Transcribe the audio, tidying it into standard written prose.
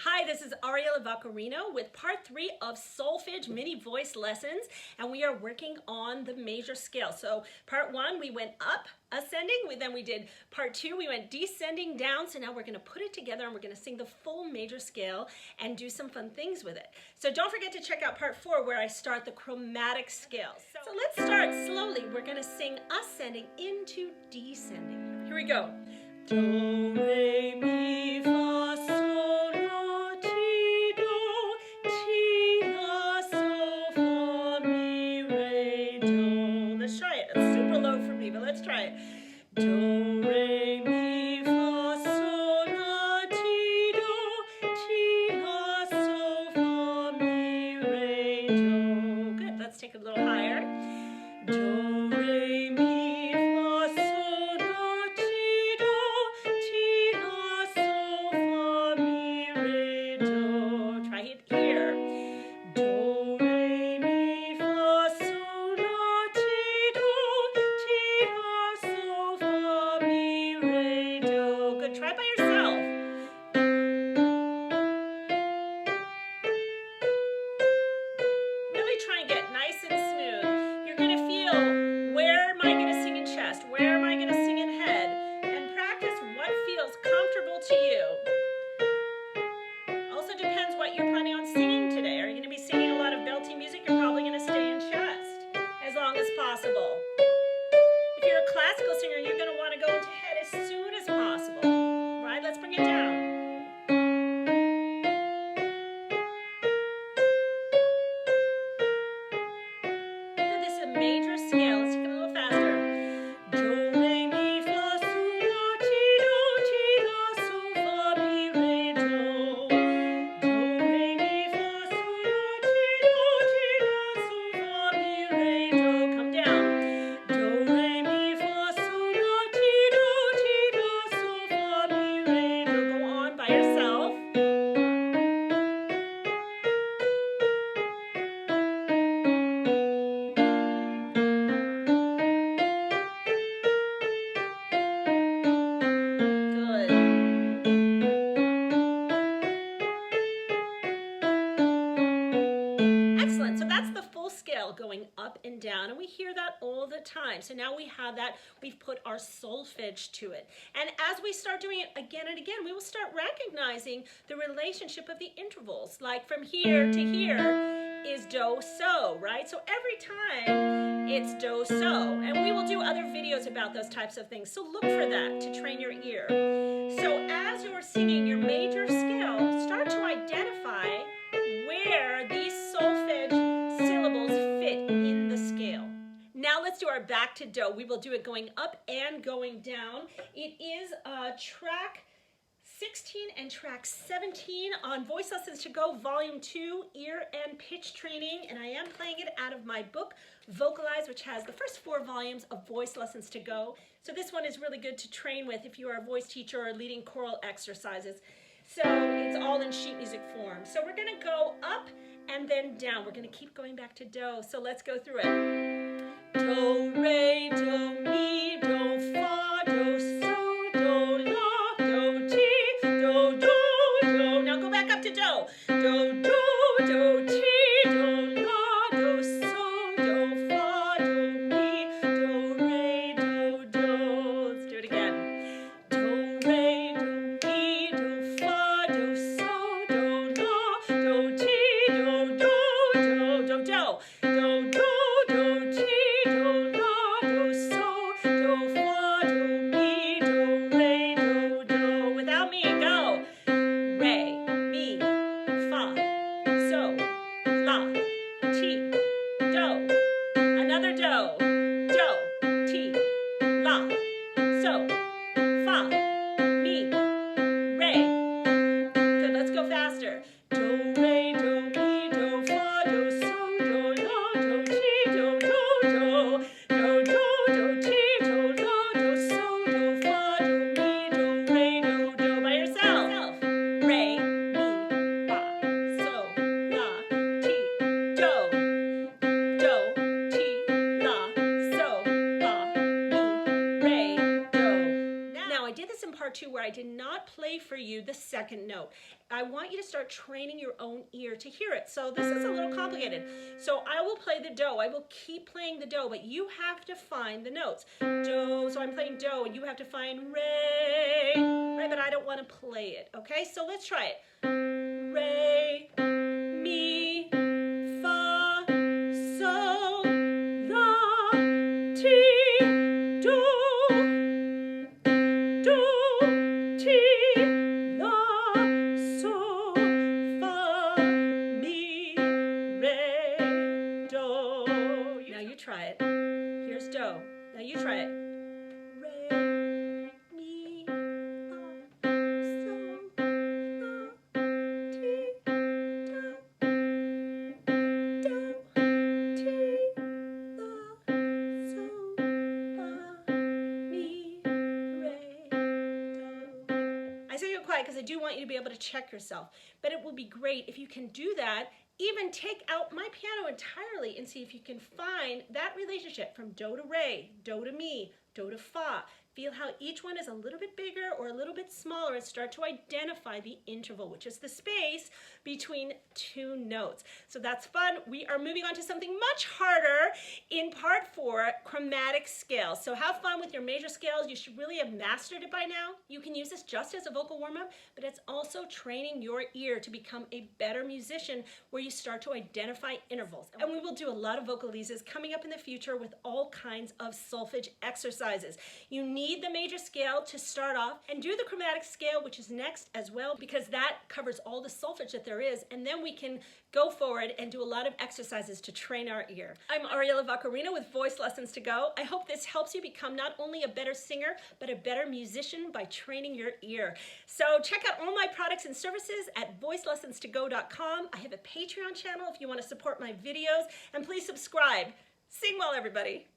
Hi, this is Ariella Vaccarino with part 3 of Solfege mini voice lessons, and we are working on the major scale. So part 1 we went up, ascending, then we did part 2, we went descending down. So now we're going to put it together and we're going to sing the full major scale and do some fun things with it. So don't forget to check out part 4 where I start the chromatic scale. So let's start slowly. We're going to sing ascending into descending. Here we go. Do, re, mi, fa, sol, la, ti, do, ti, la, sol, fa, mi, re, do. Let's try it. It's super low for me, but let's try it. Do, re, mi, fa, sol, la, ti, do, ti, la, sol, fa, mi, re, do. Good. Let's take it a little higher. Do, re, mi, fa, sol, la, ti, do, ti, la, sol, fa, mi, re, do. Try it here. Do, re, mi, fa, sol, la, ti, do, ti, la, sol, fa, mi, re, do. Good. Try it by yourself. Really try and get nice and smooth. You're going to feel, where am I going to sing in chest? Where am I going to sing in head? And practice what feels comfortable to you. Also depends what you're planning on singing today. Are you going to be singing a lot of belty music? You're probably going to stay in chest as long as possible. If you're a classical singer, you're going to want to go into head as soon as possible. Right? Let's bring it down. This is a major scale. Let's take it a little faster. Do, re, mi, fa, sol, la, ti, do, ti, la, sol, fa, mi, re, do. Do, re, mi, fa, sol, la, ti, do, ti, la, sol, fa, mi, re, do. Come down. Do, re, mi, fa, sol, la, ti, do, ti, la, sol, fa, mi, re, do. Go on by yourself. Good. Excellent. So that's the full scale going up and down, and we hear that all the time. So now we have that, we've put our solfege to it. And as we start doing it again and again, we will start recognizing the relationship of the intervals. Like from here to here is do, so, right? So every time it's do, so. And we will do other videos about those types of things. So look for that to train your ear. So as you're singing your major scale, start to identify where these solfege syllables fit in the scale. Now let's do our back to do. We will do it going up and going down. It is track 16 and track 17 on Voice Lessons to Go Volume 2, Ear and Pitch Training, and I am playing it out of my book, Vocalize, which has the first 4 volumes of Voice Lessons to Go. So this one is really good to train with if you are a voice teacher or leading choral exercises. So it's all in sheet music form. So we're going to go up and then down. We're going to keep going back to do. So let's go through it. Do, re, do, mi, do, fa, do, so, do, la, do, ti, do, do, do. Now go back up to do. Do, do, do, ti, do, la, do, so, do, fa, do, mi, do, re, do, do. Let's do it again. Do, re, do, mi, do, fa, do, so, do, la, do, ti, do, do, do, do, do, do, do, ti, do, la, do, so, do, fa, do, mi, do, re, do, do. Without me, go. Re, mi, fa, so, la, ti, do. Another do. Do, ti, la, so, fa, mi, re. Good, let's go faster. Do, re, do, mi, do, fa, do, so, do, la, do, ti, do, do, do. Do, do, do, ti, do, la, do, so, do, fa, do, mi, do, re, do, do. By yourself. Re, mi, fa, so, la, ti, do. Do, ti, la, so, la, mi, re, do. Now I did this in part 2 where I did not play for you the second note. I want you to start training your own ear to hear it. So this is a little complicated. So I will play the do. I will keep playing the do, but you have to find the notes. Do, so I'm playing do, and you have to find re, right? But I don't want to play it, okay? So let's try it. Re, mi, fa, sol, la, ti, do, ti, la, sol, fa, mi, re, do. Now you try it. Here's do. Now you try it. Re, mi, fa, sol, la, ti, do, ti, la, sol, fa, mi, re, do. I say you're quiet because I do want you to be able to check yourself, but it will be great if you can do that. Even take out my piano entirely and see if you can find that relationship from do to re, do to mi, do to fa. Feel how each one is a little bit bigger or a little bit smaller, and start to identify the interval, which is the space between two notes. So that's fun. We are moving on to something much harder in part 4, chromatic scales. So have fun with your major scales. You should really have mastered it by now. You can use this just as a vocal warm-up, but it's also training your ear to become a better musician, where you start to identify intervals. And we will do a lot of vocalises coming up in the future with all kinds of solfege exercises. You need the major scale to start off, and do the chromatic scale, which is next as well, because that covers all the solfege that there is, and then we can go forward and do a lot of exercises to train our ear. I'm Ariella Vaccarino with Voice Lessons to Go. I hope this helps you become not only a better singer, but a better musician by training your ear. So check out all my products and services at VoiceLessonsToGo.com. I have a Patreon channel if you want to support my videos, and please subscribe. Sing well, everybody.